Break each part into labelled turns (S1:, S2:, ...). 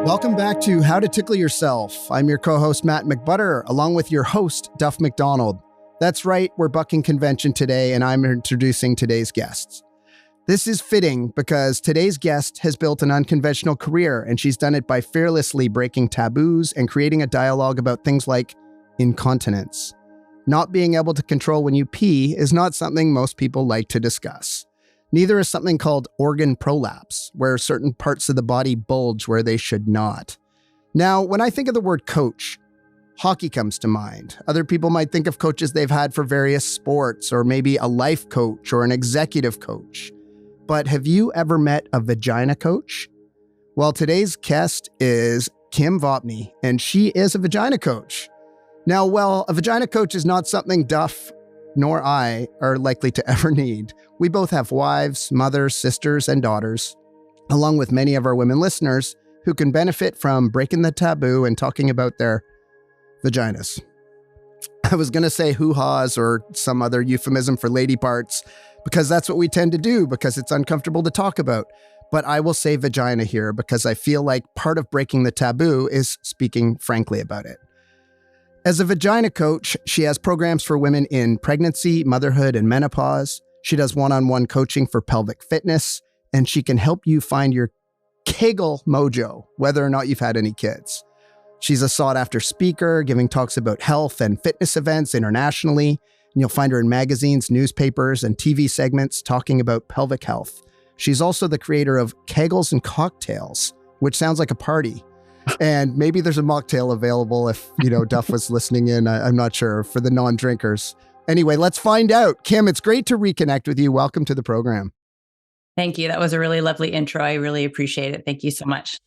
S1: Welcome back to How to Tickle Yourself. I'm your co-host, Matt McButter, along with your host, Duff McDonald. That's right, we're bucking convention today, and I'm introducing today's guests. This is fitting because today's guest has built an unconventional career, and she's done it by fearlessly breaking taboos and creating a dialogue about things like incontinence. Not being able to control when you pee is not something most people like to discuss. Neither is something called organ prolapse, where certain parts of the body bulge where they should not. Now, when I think of the word coach, hockey comes to mind. Other people might think of coaches they've had for various sports, or maybe a life coach or an executive coach. But have you ever met a vagina coach? Well, today's guest is Kim Vopni, and she is a vagina coach. Now, while a vagina coach is not something Duff nor I are likely to ever need, we both have wives, mothers, sisters, and daughters, along with many of our women listeners who can benefit from breaking the taboo and talking about their vaginas. I was going to say hoo-haws or some other euphemism for lady parts, because that's what we tend to do because it's uncomfortable to talk about. But I will say vagina here because I feel like part of breaking the taboo is speaking frankly about it. As a vagina coach, she has programs for women in pregnancy, motherhood, and menopause. She does one-on-one coaching for pelvic fitness, and she can help you find your Kegel mojo, whether or not you've had any kids. She's a sought-after speaker, giving talks about health and fitness events internationally, and you'll find her in magazines, newspapers, and TV segments talking about pelvic health. She's also the creator of Kegels and Cocktails, which sounds like a party. And maybe there's a mocktail available if, Duff was listening in. I'm not sure, for the non-drinkers. Anyway, let's find out. Kim, it's great to reconnect with you. Welcome to the program.
S2: Thank you. That was a really lovely intro. I really appreciate it. Thank you so much.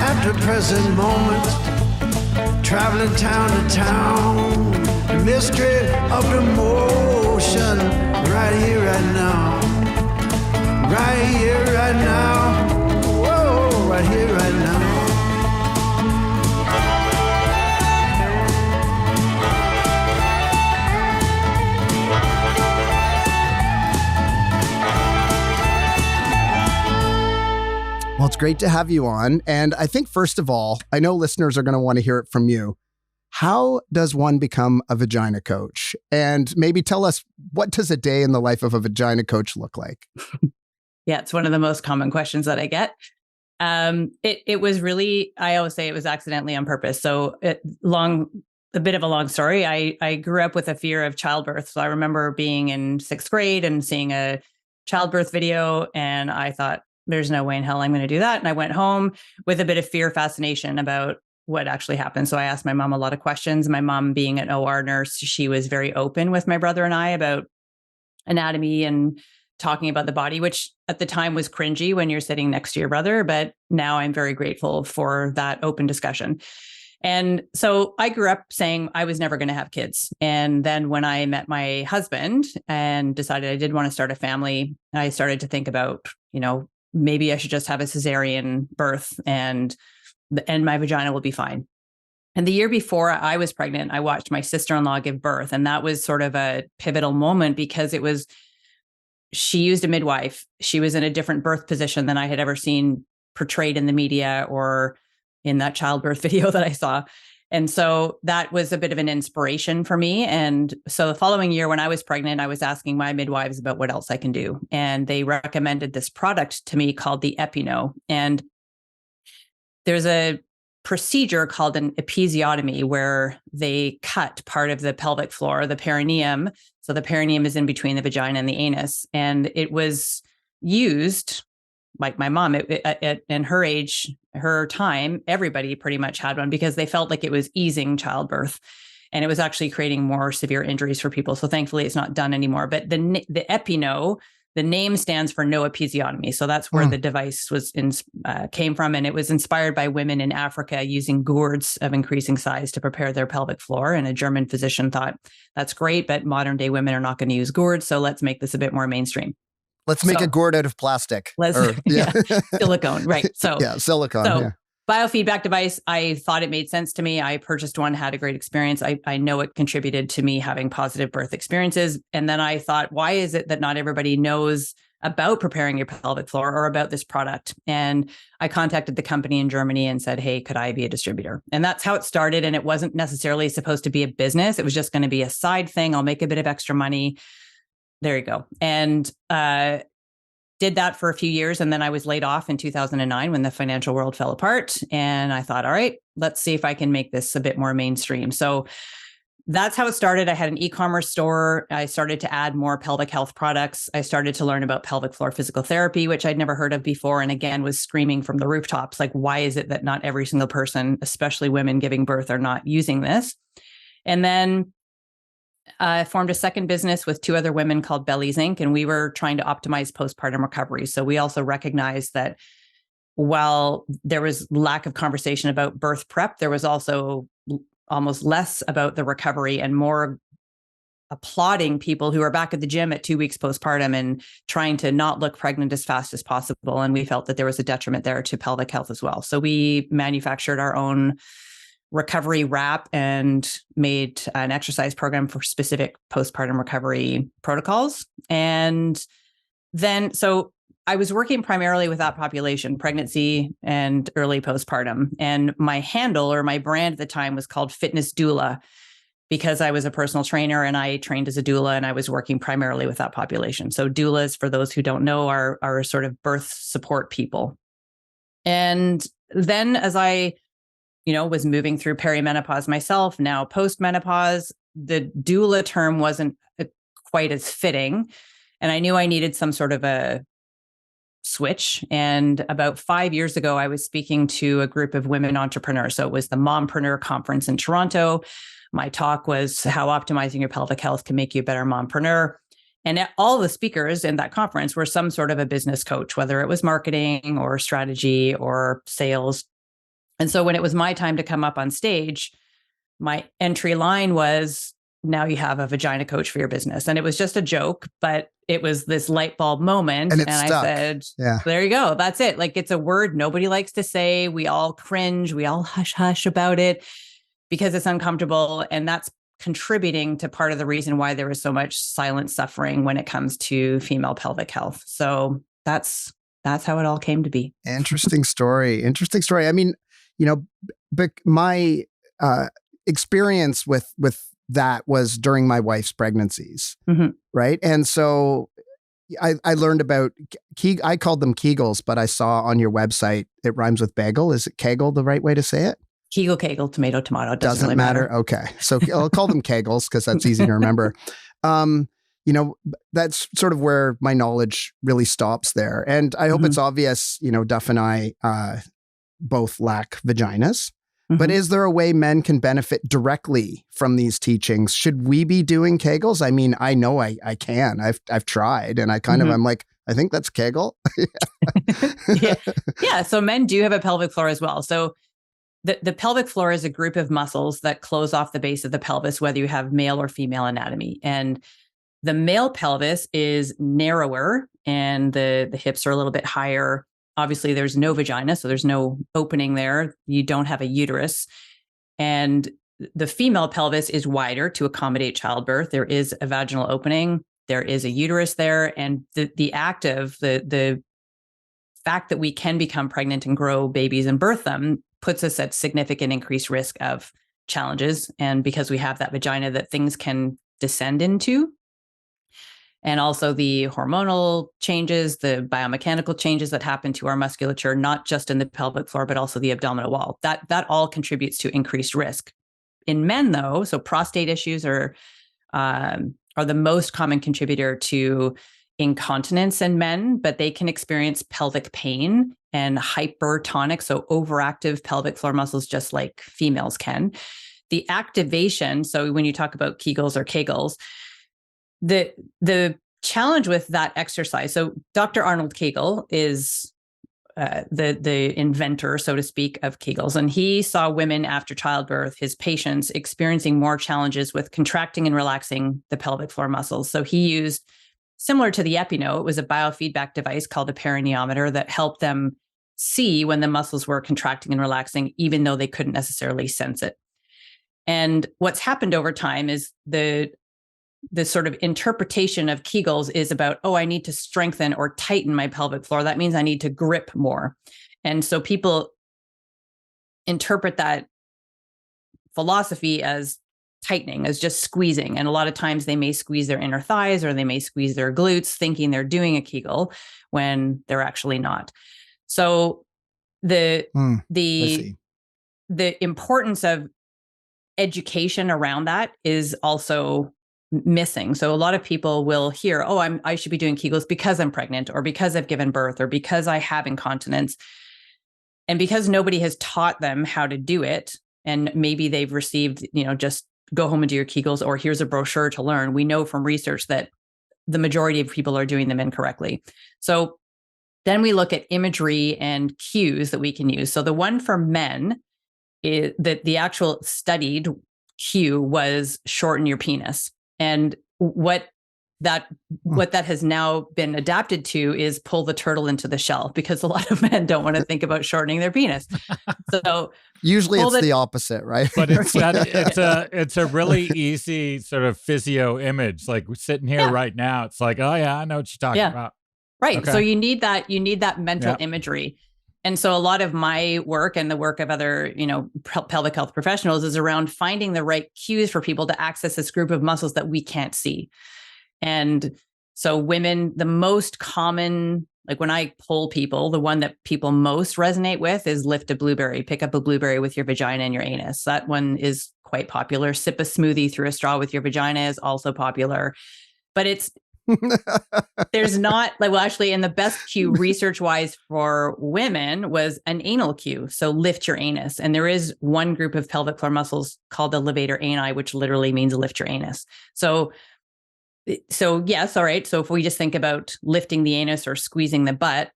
S3: At the present moment, traveling town to town, the mystery of the motion, right here, right now. Right here, right now. Whoa, right here, right now.
S1: Well, it's great to have you on. And I think, first of all, I know listeners are going to want to hear it from you. How does one become a vagina coach? And maybe tell us, what does a day in the life of a vagina coach look like?
S2: Yeah, it's one of the most common questions that I get. It was really, I always say it was accidentally on purpose. So a bit of a long story. I grew up with a fear of childbirth. So I remember being in 6th grade and seeing a childbirth video, and I thought, there's no way in hell I'm going to do that. And I went home with a bit of fear fascination about what actually happened. So I asked my mom a lot of questions. My mom, being an OR nurse, she was very open with my brother and I about anatomy and talking about the body, which at the time was cringy when you're sitting next to your brother. But now I'm very grateful for that open discussion. And so I grew up saying I was never going to have kids. And then when I met my husband and decided I did want to start a family, I started to think about, maybe I should just have a cesarean birth and my vagina will be fine. And the year before I was pregnant, I watched my sister-in-law give birth. And that was sort of a pivotal moment because she used a midwife. She was in a different birth position than I had ever seen portrayed in the media or in that childbirth video that I saw. And so that was a bit of an inspiration for me. And so the following year when I was pregnant, I was asking my midwives about what else I can do. And they recommended this product to me called the Epino. And there's a procedure called an episiotomy where they cut part of the pelvic floor, the perineum. So the perineum is in between the vagina and the anus. And it was used, like my mom, in her age, her time, everybody pretty much had one because they felt like it was easing childbirth. And it was actually creating more severe injuries for people. So thankfully it's not done anymore. But the Epino, the name stands for no episiotomy. So that's where the device came from. And it was inspired by women in Africa using gourds of increasing size to prepare their pelvic floor. And a German physician thought, that's great, but modern day women are not going to use gourds. So let's make this a bit more mainstream.
S1: Let's make a gourd out of plastic.
S2: Silicone, right? So
S1: yeah, silicone.
S2: biofeedback device, I thought it made sense to me. I purchased one, had a great experience. I know it contributed to me having positive birth experiences. And then I thought, why is it that not everybody knows about preparing your pelvic floor or about this product? And I contacted the company in Germany and said, hey, could I be a distributor? And that's how it started. And it wasn't necessarily supposed to be a business. It was just going to be a side thing. I'll make a bit of extra money. There you go. And did that for a few years. And then I was laid off in 2009 when the financial world fell apart. And I thought, all right, let's see if I can make this a bit more mainstream. So that's how it started. I had an e-commerce store. I started to add more pelvic health products. I started to learn about pelvic floor physical therapy, which I'd never heard of before. And again, was screaming from the rooftops, like, why is it that not every single person, especially women giving birth, are not using this? And then I formed a second business with two other women called Bellies Inc. And we were trying to optimize postpartum recovery. So we also recognized that while there was lack of conversation about birth prep, there was also almost less about the recovery and more applauding people who are back at the gym at 2 weeks postpartum and trying to not look pregnant as fast as possible. And we felt that there was a detriment there to pelvic health as well. So we manufactured our own recovery wrap and made an exercise program for specific postpartum recovery protocols. And then, so I was working primarily with that population, pregnancy and early postpartum. And my handle or my brand at the time was called Fitness Doula, because I was a personal trainer and I trained as a doula and I was working primarily with that population. So doulas, for those who don't know, are sort of birth support people. And then as I was moving through perimenopause myself, now post-menopause, the doula term wasn't quite as fitting. And I knew I needed some sort of a switch. And about 5 years ago, I was speaking to a group of women entrepreneurs. So it was the Mompreneur Conference in Toronto. My talk was how optimizing your pelvic health can make you a better mompreneur. And all the speakers in that conference were some sort of a business coach, whether it was marketing or strategy or sales. And so when it was my time to come up on stage, my entry line was, now you have a vagina coach for your business. And it was just a joke, but it was this light bulb moment.
S1: And
S2: I said, there you go. That's it. Like, it's a word nobody likes to say. We all cringe. We all hush hush about it because it's uncomfortable. And that's contributing to part of the reason why there is so much silent suffering when it comes to female pelvic health. So that's how it all came to be.
S1: Interesting story. I mean, but my experience with that was during my wife's pregnancies, right? And so I learned about, I called them Kegels, but I saw on your website, it rhymes with bagel. Is it Kegel the right way to say it?
S2: Kegel, tomato. Doesn't
S1: really matter. Okay. So I'll call them Kegels because that's easy to remember. That's sort of where my knowledge really stops there. And I hope it's obvious, Duff and I both lack vaginas. But is there a way men can benefit directly from these teachings? Should we be doing Kegels? I mean, I know I can. I've tried, and I kind of, I'm like, I think that's Kegel.
S2: Yeah. So men do have a pelvic floor as well. So the pelvic floor is a group of muscles that close off the base of the pelvis, whether you have male or female anatomy. And the male pelvis is narrower and the hips are a little bit higher. Obviously, there's no vagina, so there's no opening there. You don't have a uterus. And the female pelvis is wider to accommodate childbirth. There is a vaginal opening. There is a uterus there. And the fact that we can become pregnant and grow babies and birth them puts us at significant increased risk of challenges. And because we have that vagina that things can descend into. And also the hormonal changes, the biomechanical changes that happen to our musculature, not just in the pelvic floor, but also the abdominal wall. That all contributes to increased risk. In men, though, so prostate issues are the most common contributor to incontinence in men, but they can experience pelvic pain and hypertonic, so overactive pelvic floor muscles, just like females can. The activation, so when you talk about Kegels or Kegels, the challenge with that exercise. So Dr. Arnold Kegel is the inventor, so to speak, of Kegels. And he saw women after childbirth, his patients, experiencing more challenges with contracting and relaxing the pelvic floor muscles. So he used, similar to the Epino, it was a biofeedback device called a perineometer that helped them see when the muscles were contracting and relaxing, even though they couldn't necessarily sense it. And what's happened over time is the sort of interpretation of Kegels is about, oh, I need to strengthen or tighten my pelvic floor. That means I need to grip more. And so people interpret that philosophy as tightening, as just squeezing. And a lot of times they may squeeze their inner thighs or they may squeeze their glutes thinking they're doing a Kegel when they're actually not. So the importance of education around that is also missing. So a lot of people will hear, oh, I should be doing Kegels because I'm pregnant or because I've given birth or because I have incontinence. And because nobody has taught them how to do it, and maybe they've received, just go home and do your Kegels, or here's a brochure to learn. We know from research that the majority of people are doing them incorrectly. So then we look at imagery and cues that we can use. So the one for men is that the actual studied cue was shorten your penis. And what that has now been adapted to is pull the turtle into the shell, because a lot of men don't want to think about shortening their penis. So
S1: usually it's the opposite, right?
S4: But it's a really easy sort of physio image. Like sitting here right now, it's like, oh yeah, I know what you're talking about.
S2: Right.
S4: Okay.
S2: So you need that mental imagery. And so a lot of my work and the work of other, pelvic health professionals is around finding the right cues for people to access this group of muscles that we can't see. And so women, the most common, like when I poll people, the one that people most resonate with is lift a blueberry, pick up a blueberry with your vagina and your anus. That one is quite popular. Sip a smoothie through a straw with your vagina is also popular. But there's not actually, and the best cue research wise for women was an anal cue. So lift your anus. And there is one group of pelvic floor muscles called the levator ani, which literally means lift your anus. So yes. All right. So if we just think about lifting the anus or squeezing the butt,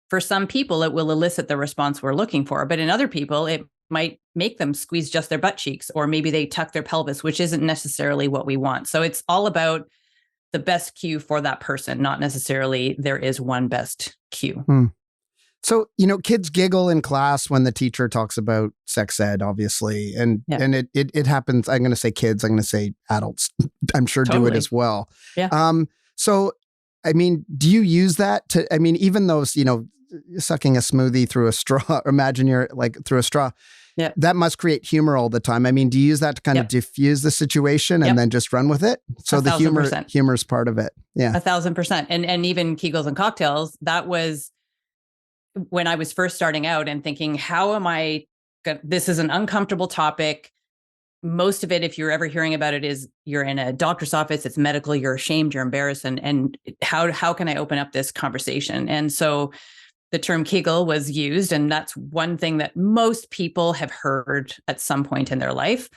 S2: for some people, it will elicit the response we're looking for. But in other people, it might make them squeeze just their butt cheeks, or maybe they tuck their pelvis, which isn't necessarily what we want. So it's all about the best cue for that person, not necessarily there is one best cue.
S1: So, kids giggle in class when the teacher talks about sex ed, obviously. And it happens. I'm going to say kids, I'm going to say adults, I'm sure do it as well.
S2: Yeah.
S1: So, do you use that even though, sucking a smoothie through a straw, imagine you're through a straw. Yeah. That must create humor all the time. Do you use that to kind of diffuse the situation and then just run with it? So the humor's part of it. Yeah.
S2: 1,000%. And even Kegels and cocktails, that was when I was first starting out and thinking, how am I this is an uncomfortable topic. Most of it, if you're ever hearing about it, is you're in a doctor's office, it's medical, you're ashamed, you're embarrassed. And how can I open up this conversation? And so the term Kegel was used, and that's one thing that most people have heard at some point in their life.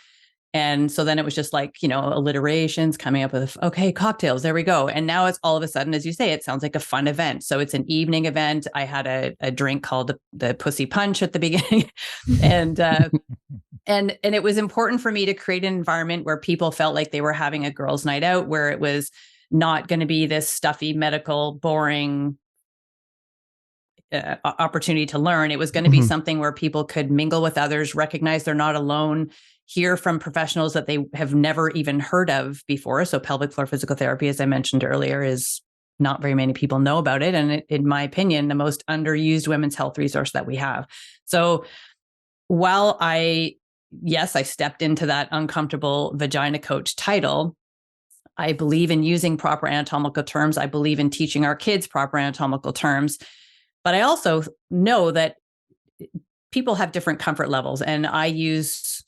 S2: And so then it was just alliterations coming up with, okay, cocktails, there we go. And now it's all of a sudden, as you say, it sounds like a fun event. So it's an evening event. I had a drink called the Pussy Punch at the beginning. And it was important for me to create an environment where people felt like they were having a girls' night out, where it was not going to be this stuffy, medical, boring opportunity to learn. It was going to be something where people could mingle with others, recognize they're not alone, hear from professionals that they have never even heard of before. So pelvic floor physical therapy, as I mentioned earlier, is not very many people know about it. And in my opinion, the most underused women's health resource that we have. So while I stepped into that uncomfortable vagina coach title, I believe in using proper anatomical terms. I believe in teaching our kids proper anatomical terms. But I also know that people have different comfort levels, and I use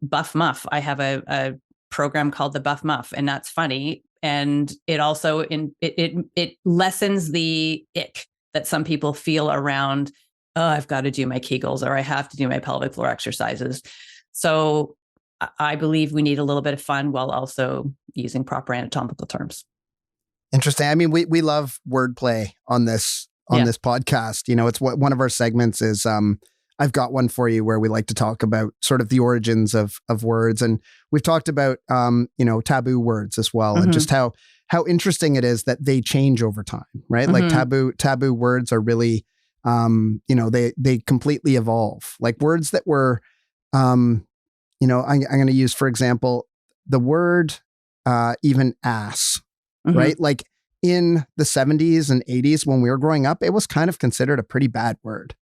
S2: Buff Muff. I have a program called the Buff Muff, and that's funny. And it also it lessens the ick that some people feel around, oh, I've got to do my Kegels, or I have to do my pelvic floor exercises. So I believe we need a little bit of fun while also using proper anatomical terms.
S1: Interesting. We love wordplay on this podcast. It's one of our segments is I've got one for you where we like to talk about sort of the origins of words. And we've talked about taboo words as well, and just how interesting it is that they change over time, right? Like taboo words are really they completely evolve. Like words that were, I'm going to use, for example, the word even ass, right? Like in the 70s and 80s when we were growing up, it was kind of considered a pretty bad word.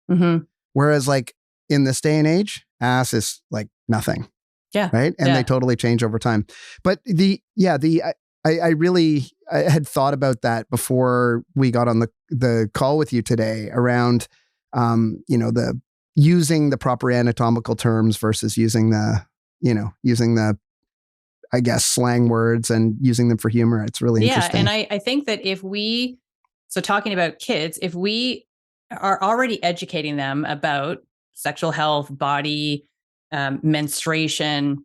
S1: Whereas like in this day and age, ass is like nothing.
S2: Yeah.
S1: Right. And they totally change over time. But I really had thought about that before we got on the call with you today around, the using the proper anatomical terms versus using the, I guess, slang words and using them for humor. It's really interesting.
S2: And I think that so talking about kids, if we are already educating them about sexual health, body, menstruation,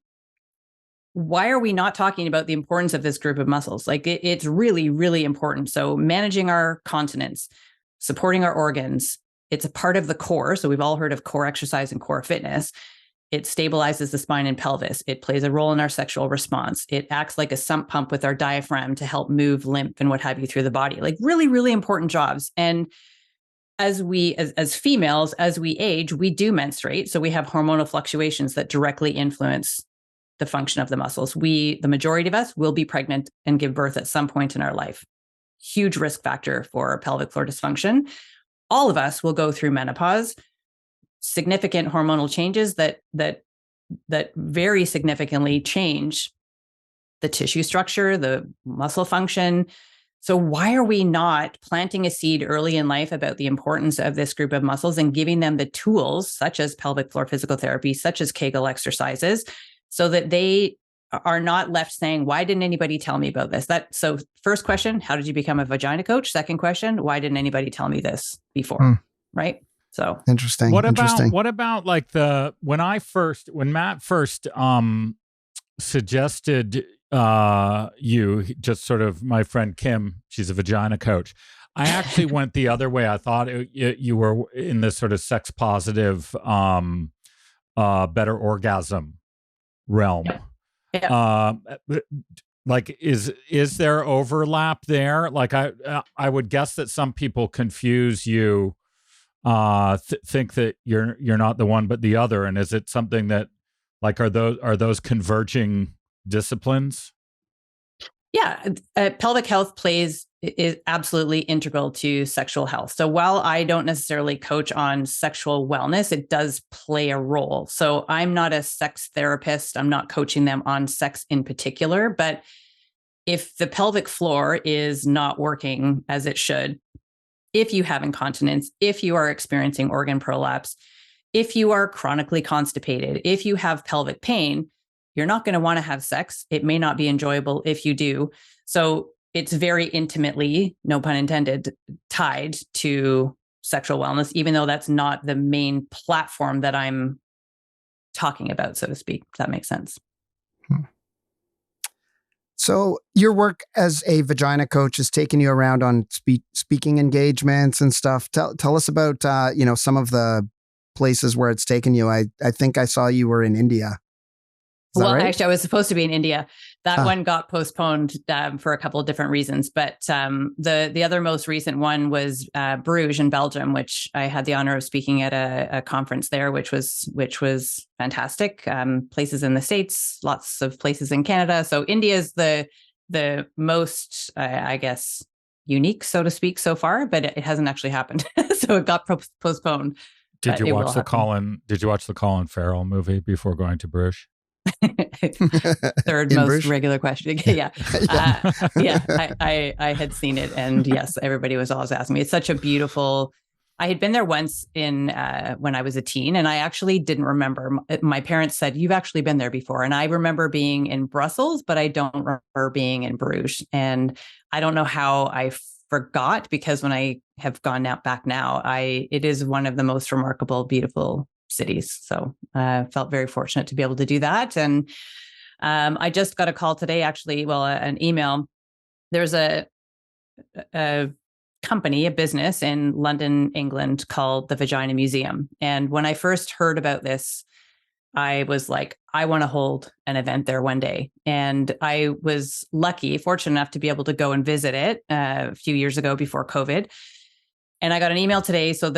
S2: why are we not talking about the importance of this group of muscles? Like it's really, really important. So managing our continence, supporting our organs, it's a part of the core. So we've all heard of core exercise and core fitness. It stabilizes the spine and pelvis. It plays a role in our sexual response. It acts like a sump pump with our diaphragm to help move lymph and what have you through the body. Like really, really important jobs. And as females, as we age, we do menstruate. So we have hormonal fluctuations that directly influence the function of the muscles. The majority of us will be pregnant and give birth at some point in our life. Huge risk factor for pelvic floor dysfunction. All of us will go through menopause, significant hormonal changes that very significantly change the tissue structure, the muscle function. So why are we not planting a seed early in life about the importance of this group of muscles and giving them the tools, such as pelvic floor physical therapy, such as Kegel exercises, so that they are not left saying, why didn't anybody tell me about this? So first question, how did you become a vagina coach? Second question, why didn't anybody tell me this before? Right? So
S1: interesting.
S4: What about like when Matt first suggested you, just sort of my friend Kim, she's a vagina coach. I actually went the other way. I thought you were in this sort of sex positive, better orgasm realm.
S2: Yeah.
S4: Like is there overlap there? Like I would guess that some people confuse you, think that you're not the one but the other. And is it something that like are those converging disciplines?
S2: Yeah, pelvic health is absolutely integral to sexual health. So while I don't necessarily coach on sexual wellness, it does play a role. So I'm not a sex therapist. I'm not coaching them on sex in particular. But if the pelvic floor is not working as it should, if you have incontinence, if you are experiencing organ prolapse, if you are chronically constipated, if you have pelvic pain, you're not going to want to have sex. It may not be enjoyable if you do. So it's very intimately, no pun intended, tied to sexual wellness, even though that's not the main platform that I'm talking about, so to speak. If that makes sense.
S1: So your work as a vagina coach has taken you around on speaking engagements and stuff. Tell us about, some of the places where it's taken you. I think I saw you were in India.
S2: Well,
S1: right?
S2: Actually, I was supposed to be in India. That one got postponed for a couple of different reasons. But the other most recent one was Bruges in Belgium, which I had the honor of speaking at a conference there, which was fantastic. Places in the States, lots of places in Canada. So India is the most, I guess, unique, so to speak, so far. But it hasn't actually happened, so it got postponed.
S4: Did you watch the Colin Farrell movie before going to Bruges?
S2: Third most regular question. Yeah. I had seen it, and yes, everybody was always asking me. It's such a beautiful. I had been there once when I was a teen, and I actually didn't remember. My parents said, "You've actually been there before," and I remember being in Brussels, but I don't remember being in Bruges. And I don't know how I forgot, because when I have gone back now, it is one of the most remarkable, beautiful cities. So I felt very fortunate to be able to do that. And I just got a call today, actually, an email. There's a company, a business in London, England, called the Vagina Museum. And when I first heard about this, I was like, I want to hold an event there one day. And I was fortunate enough to be able to go and visit it a few years ago before COVID. And I got an email today. So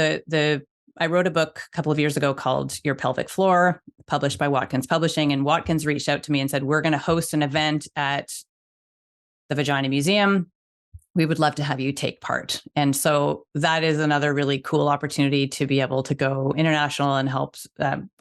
S2: I wrote a book a couple of years ago called Your Pelvic Floor, published by Watkins Publishing. And Watkins reached out to me and said, we're going to host an event at the Vagina Museum. We would love to have you take part. And so that is another really cool opportunity to be able to go international and help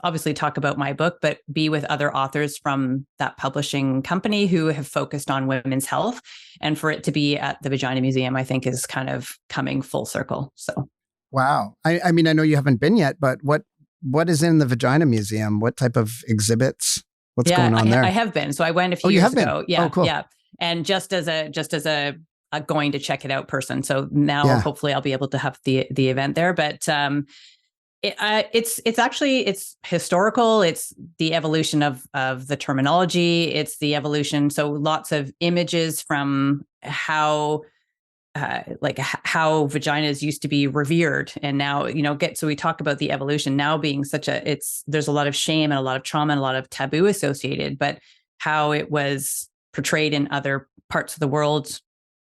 S2: obviously talk about my book, but be with other authors from that publishing company who have focused on women's health. And for it to be at the Vagina Museum, I think is kind of coming full circle. So,
S1: wow. I mean, I know you haven't been yet, but what is in the Vagina Museum? What type of exhibits? What's going on there?
S2: I have been. So I went a few years ago. Yeah.
S1: Oh, cool.
S2: Yeah. And just as a going to check it out person. So now hopefully I'll be able to have the event there. But it's historical. It's the evolution of the terminology. It's the evolution. So lots of images from how vaginas used to be revered, and now so we talk about the evolution now being there's a lot of shame and a lot of trauma and a lot of taboo associated, but how it was portrayed in other parts of the world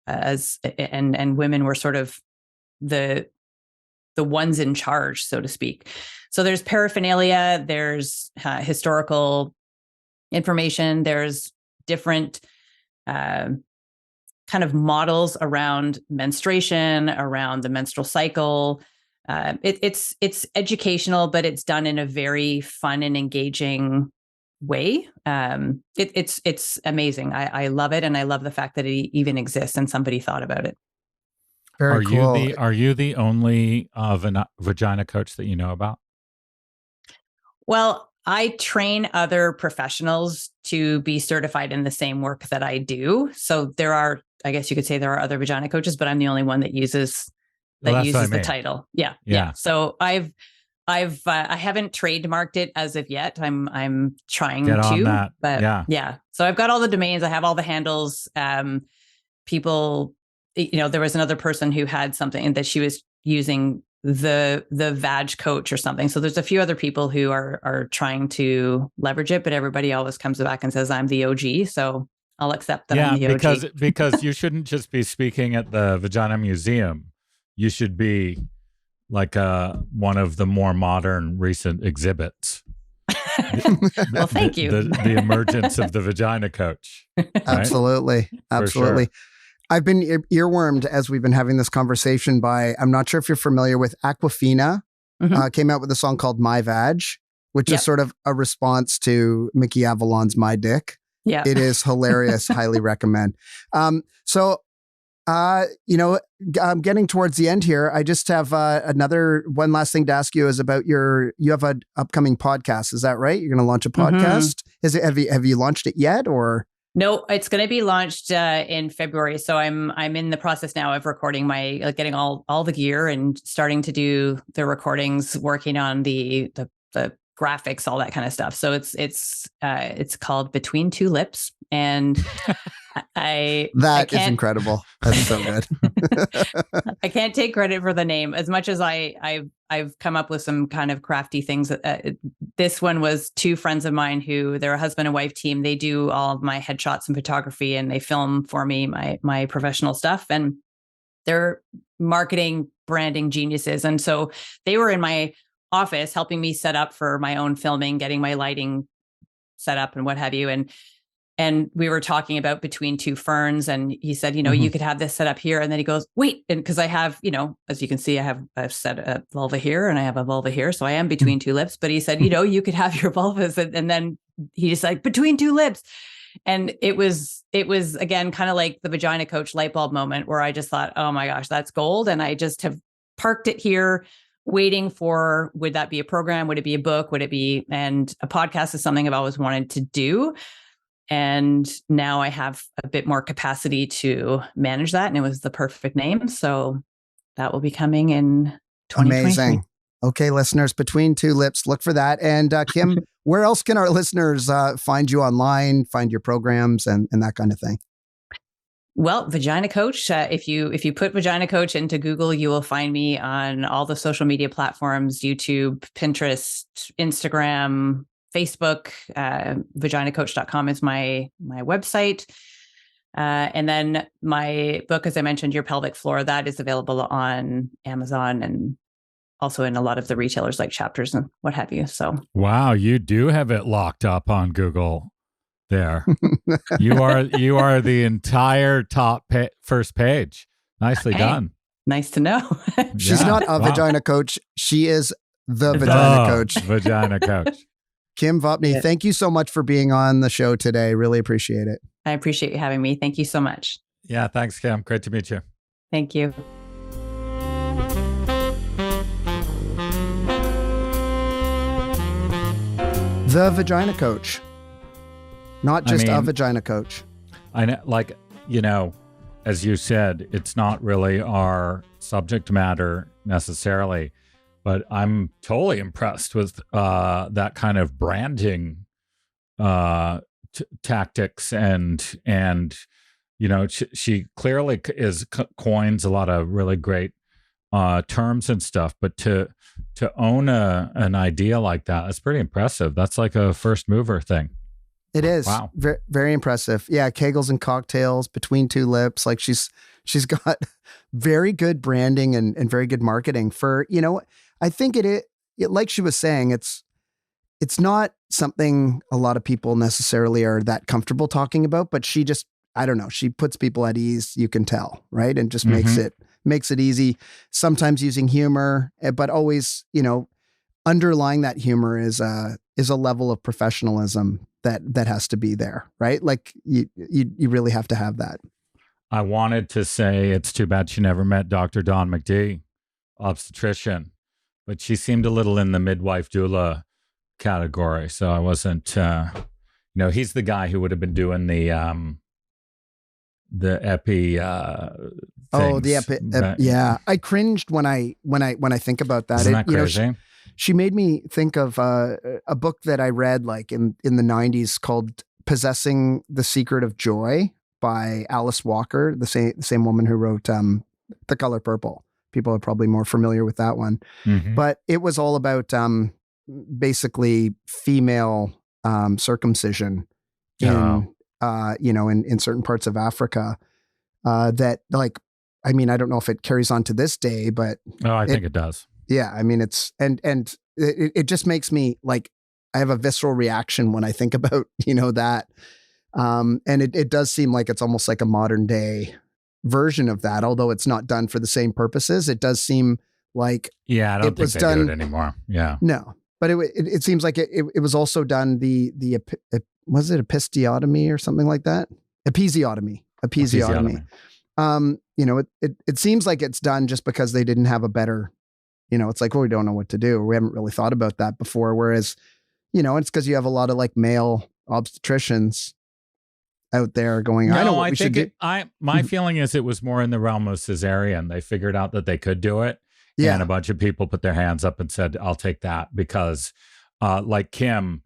S2: and women were sort of the ones in charge, so to speak. So there's paraphernalia, there's historical information, there's different kind of models around menstruation, around the menstrual cycle. It's educational, but it's done in a very fun and engaging way. It's amazing. I love it, and I love the fact that it even exists and somebody thought about it.
S1: Very cool.
S4: Are you the only vagina coach that you know about?
S2: Well, I train other professionals to be certified in the same work that I do. So I guess you could say there are other vagina coaches, but I'm the only one that uses the title. Yeah. So I haven't trademarked it as of yet. I'm trying
S4: Get on
S2: to,
S4: that.
S2: but yeah. So I've got all the domains. I have all the handles. People, there was another person who had something that she was using the Vag Coach or something. So there's a few other people who are trying to leverage it, but everybody always comes back and says I'm the OG. So I'll accept that I'm the OG.
S4: because you shouldn't just be speaking at the Vagina Museum. You should be like one of the more modern recent exhibits.
S2: Well, thank you.
S4: The emergence of the Vagina Coach. Right?
S1: Absolutely. Absolutely.
S4: Sure.
S1: I've been earwormed as we've been having this conversation by, I'm not sure if you're familiar with Aquafina, came out with a song called My Vag, which is sort of a response to Mickey Avalon's My Dick.
S2: Yeah.
S1: It is hilarious. Highly recommend. I'm getting towards the end here. I just have one last thing to ask you is about you have an upcoming podcast. Is that right? You're going to launch a podcast. Have you launched it yet or?
S2: No, it's going to be launched in February. So I'm in the process now of recording getting all the gear and starting to do the recordings, working on the graphics, all that kind of stuff. So it's called Between Two Lips, and
S1: That is incredible. That's so good.
S2: I can't take credit for the name as much as I've come up with some kind of crafty things. This one was two friends of mine who they're a husband and wife team. They do all of my headshots and photography, and they film for me my professional stuff. And they're marketing, branding geniuses. And so they were in my office helping me set up for my own filming, getting my lighting set up and what have you. And we were talking about Between Two Ferns, and he said, you could have this set up here. And then he goes, wait, and because I have, as you can see, I've set a vulva here and I have a vulva here. So I am between two lips. But he said, you could have your vulvas. And then he just like, between two lips. And it was again, kind of like the Vagina Coach light bulb moment where I just thought, oh my gosh, that's gold. And I just have parked it here waiting for, would that be a program? Would it be a book? Would it be, and a podcast is something I've always wanted to do. And now I have a bit more capacity to manage that. And it was the perfect name. So that will be coming in 2023.
S1: Amazing. Okay, listeners, Between Two Lips, look for that. And Kim, where else can our listeners find you online, find your programs and that kind of thing?
S2: Well, Vagina Coach, if you put Vagina Coach into Google, you will find me on all the social media platforms, YouTube, Pinterest, Instagram, Facebook. Vaginacoach.com is my website. And then my book, as I mentioned, Your Pelvic Floor, that is available on Amazon and also in a lot of the retailers like Chapters and what have you. So
S4: wow, you do have it locked up on Google there. You are the entire first page. Nicely done.
S2: Nice to know.
S1: She's not a vagina coach. She is the vagina coach.
S4: Vagina coach.
S1: Kim Vopni, thank you so much for being on the show today. Really appreciate it.
S2: I appreciate you having me. Thank you so much.
S4: Yeah, thanks, Kim. Great to meet you.
S2: Thank you.
S1: The vagina coach. Not just a vagina coach.
S4: I know, like, you know, as you said, it's not really our subject matter necessarily, but I'm totally impressed with that kind of branding tactics and you know, she clearly coins a lot of really great terms and stuff, but to own an idea like that, that's pretty impressive. That's like a first mover thing.
S1: It is.
S4: Wow.
S1: Very, very impressive. Yeah. Kegels and cocktails between two lips. Like she's got very good branding and very good marketing for, you know, I think it like she was saying, it's not something a lot of people necessarily are that comfortable talking about, but she just, I don't know, she puts people at ease, you can tell, right? And just makes it easy, sometimes using humor, but always, you know, underlying that humor is a level of professionalism that has to be there, right? Like you really have to have that.
S4: I wanted to say it's too bad she never met Dr. Dawn McD, obstetrician, but she seemed a little in the midwife doula category. So I wasn't, you know, he's the guy who would have been doing the epi
S1: oh, the epi, yeah. I cringed when I think about that.
S4: Isn't that crazy?
S1: You know, she made me think of a book that I read like in the 90s called Possessing the Secret of Joy by Alice Walker, the same woman who wrote The Color Purple. People are probably more familiar with that one. But it was all about basically female circumcision in you know, in certain parts of Africa that, like, I mean, I don't know if it carries on to this day, but
S4: I think it does.
S1: Yeah, I mean, it's and it just makes me like, I have a visceral reaction when I think about, you know, that. And it does seem like it's almost like a modern day version of that, although it's not done for the same purposes. It does seem like
S4: I don't think they do it anymore. Yeah,
S1: no, but it seems like it was also done was it episiotomy or something like that? Episiotomy. You know, it seems like it's done just because they didn't have a better, you know, it's like, well, we don't know what to do. We haven't really thought about that before. Whereas, you know, it's because you have a lot of like male obstetricians out there going, I know what we should do.
S4: My feeling is it was more in the realm of cesarean. They figured out that they could do it. Yeah. And a bunch of people put their hands up and said, I'll take that because like Kim,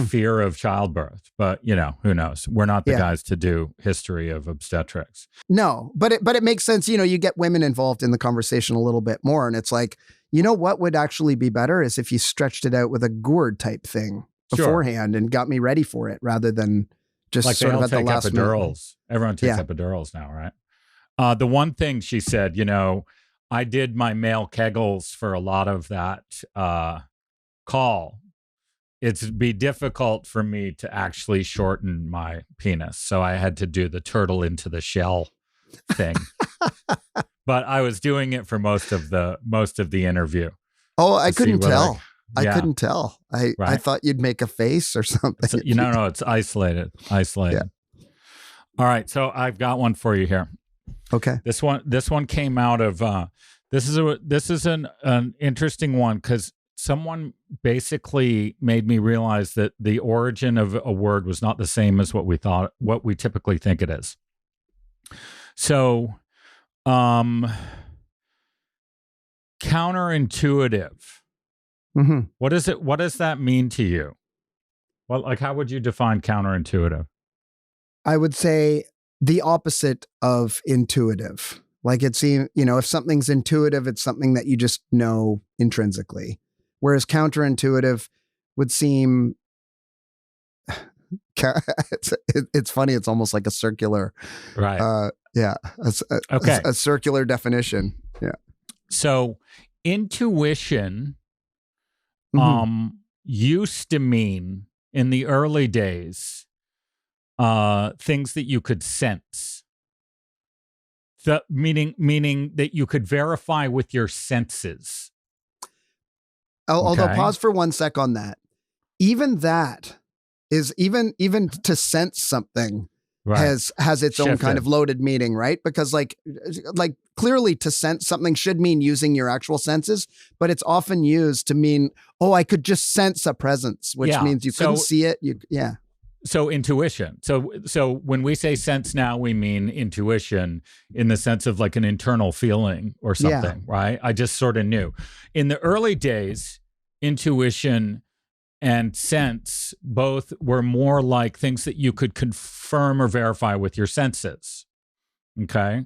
S4: fear of childbirth, but you know, who knows? We're not the guys to do history of obstetrics.
S1: No, but it makes sense. You know, you get women involved in the conversation a little bit more. And it's like, you know, what would actually be better is if you stretched it out with a gourd type thing beforehand and got me ready for it rather than just
S4: like
S1: sort of at the last
S4: epidurals.
S1: minute.
S4: Everyone takes epidurals now, right? The one thing she said, you know, I did my male kegels for a lot of that call. It'd be difficult for me to actually shorten my penis. So I had to do the turtle into the shell thing. But I was doing it for most of the interview.
S1: Oh, I couldn't tell. I couldn't tell. I thought you'd make a face or something.
S4: So, no, it's isolated. Yeah. All right. So I've got one for you here.
S1: Okay.
S4: This one came out of this is an interesting one because someone basically made me realize that the origin of a word was not the same as what we typically think it is. So, counterintuitive. What is it? What does that mean to you? Well, like, how would you define counterintuitive?
S1: I would say the opposite of intuitive. Like it seems, you know, if something's intuitive, it's something that you just know intrinsically. Whereas counterintuitive would seem it's funny. It's almost like a circular,
S4: Right.
S1: a circular definition. Yeah.
S4: So intuition used to mean in the early days things that you could sense. Meaning that you could verify with your senses.
S1: Although pause for 1 sec on that. Even that is even to sense something has its own kind of loaded meaning, right? Because like clearly to sense something should mean using your actual senses, but it's often used to mean, oh, I could just sense a presence, which means you couldn't see it. So
S4: intuition. So when we say sense now, we mean intuition in the sense of like an internal feeling or something, right? I just sort of knew. In the early days, intuition and sense both were more like things that you could confirm or verify with your senses. Okay.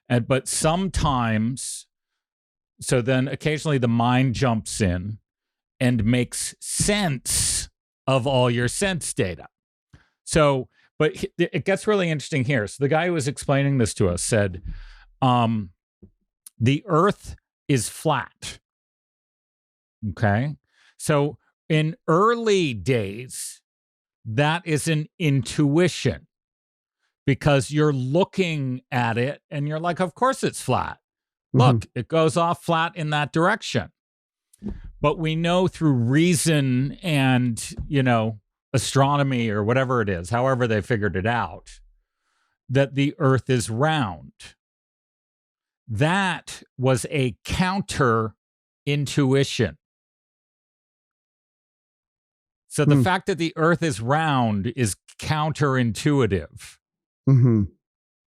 S4: But sometimes, so then occasionally the mind jumps in and makes sense of all your sense data. So, but it gets really interesting here. So the guy who was explaining this to us said, the earth is flat. Okay. So in early days, that is an intuition because you're looking at it and you're like, of course it's flat. Look, it goes off flat in that direction. But we know through reason and, astronomy or whatever it is, however they figured it out, that the earth is round. That was a counter intuition. So the fact that the earth is round is counterintuitive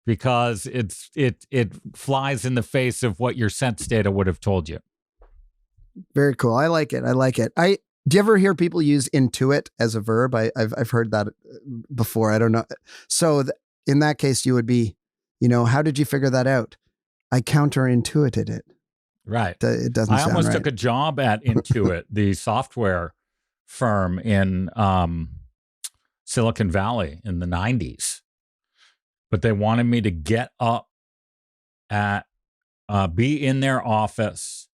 S4: because it flies in the face of what your sense data would have told you.
S1: Very cool. I like it. Do you ever hear people use intuit as a verb? I've heard that before. I don't know. So in that case, you would be, how did you figure that out? I counterintuited it.
S4: Right.
S1: It doesn't sound right.
S4: I almost took a job at Intuit, the software firm in Silicon Valley in the 90s. But they wanted me to get up at, be in their office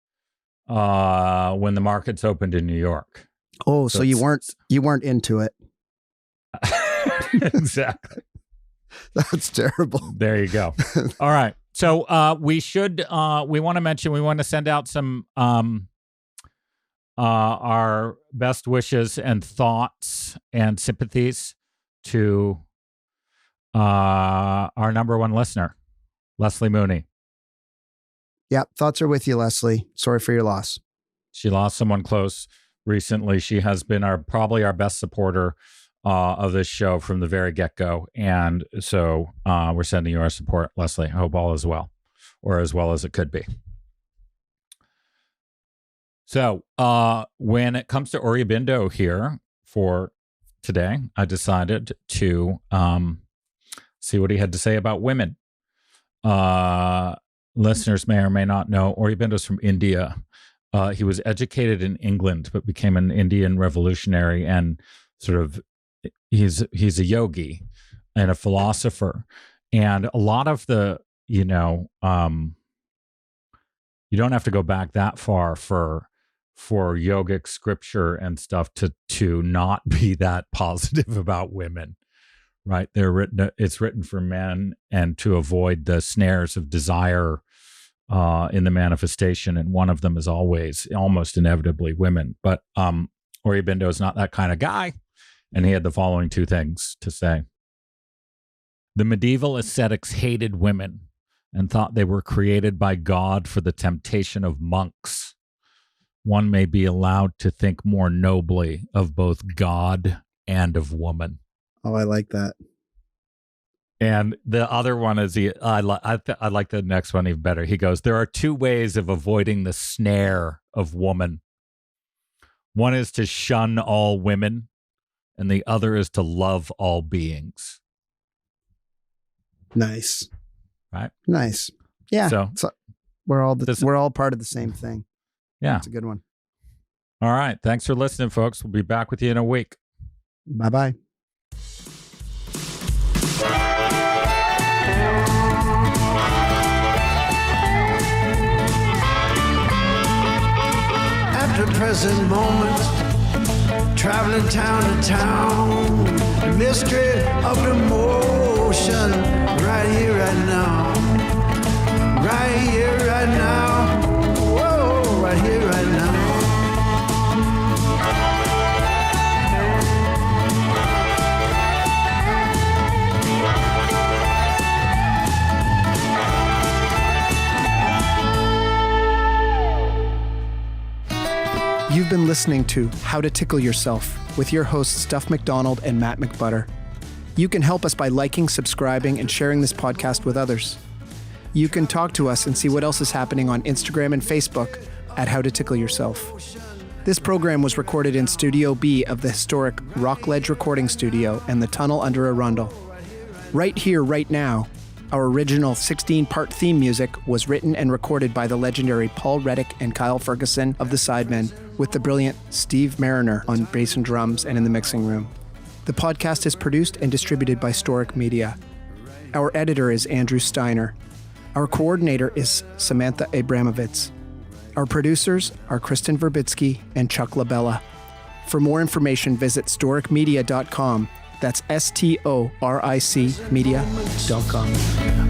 S4: when the markets opened in New York.
S1: Oh, so you weren't into it.
S4: Exactly.
S1: That's terrible.
S4: There you go. All right. So we want to send out some our best wishes and thoughts and sympathies to our number one listener, Leslie Mooney.
S1: Yeah, thoughts are with you, Leslie. Sorry for your loss.
S4: She lost someone close recently. She has been probably our best supporter of this show from the very get-go. And so we're sending you our support, Leslie. I hope all is well, or as well as it could be. So when it comes to Aurobindo here for today, I decided to see what he had to say about women. Listeners may or may not know, Aurobindo's from India. He was educated in England, but became an Indian revolutionary and sort of he's a yogi and a philosopher. And a lot of the, you don't have to go back that far for yogic scripture and stuff to not be that positive about women. Right. It's written for men and to avoid the snares of desire in the manifestation. And one of them is almost inevitably women. But Aurobindo is not that kind of guy. And he had the following two things to say. The medieval ascetics hated women and thought they were created by God for the temptation of monks. One may be allowed to think more nobly of both God and of woman.
S1: Oh, I like that.
S4: And the other one is I like the next one even better. He goes, there are two ways of avoiding the snare of woman. One is to shun all women, and the other is to love all beings.
S1: Nice.
S4: Right?
S1: Nice. Yeah. So we're all part of the same thing.
S4: Yeah.
S1: That's a good one.
S4: All right. Thanks for listening, folks. We'll be back with you in a week.
S1: Bye-bye.
S3: after present moment, traveling town to town, the mystery of the motion, right here, right now, right here, right now, whoa, right here, right now.
S1: You've been listening to How to Tickle Yourself with your hosts Duff McDonald and Matt McButter. You can help us by liking, subscribing, and sharing this podcast with others. You can talk to us and see what else is happening on Instagram and Facebook at How to Tickle Yourself. This program was recorded in Studio B of the historic Rockledge Recording Studio and the Tunnel under Arundel. Right here, right now, our original 16-part theme music was written and recorded by the legendary Paul Reddick and Kyle Ferguson of the Sidemen, with the brilliant Steve Mariner on bass and drums and in the mixing room. The podcast is produced and distributed by Storic Media. Our editor is Andrew Steiner. Our coordinator is Samantha Abramovitz. Our producers are Kristen Verbitsky and Chuck LaBella. For more information, visit storicmedia.com. That's STORIC media.com.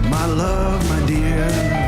S3: My love, my dear.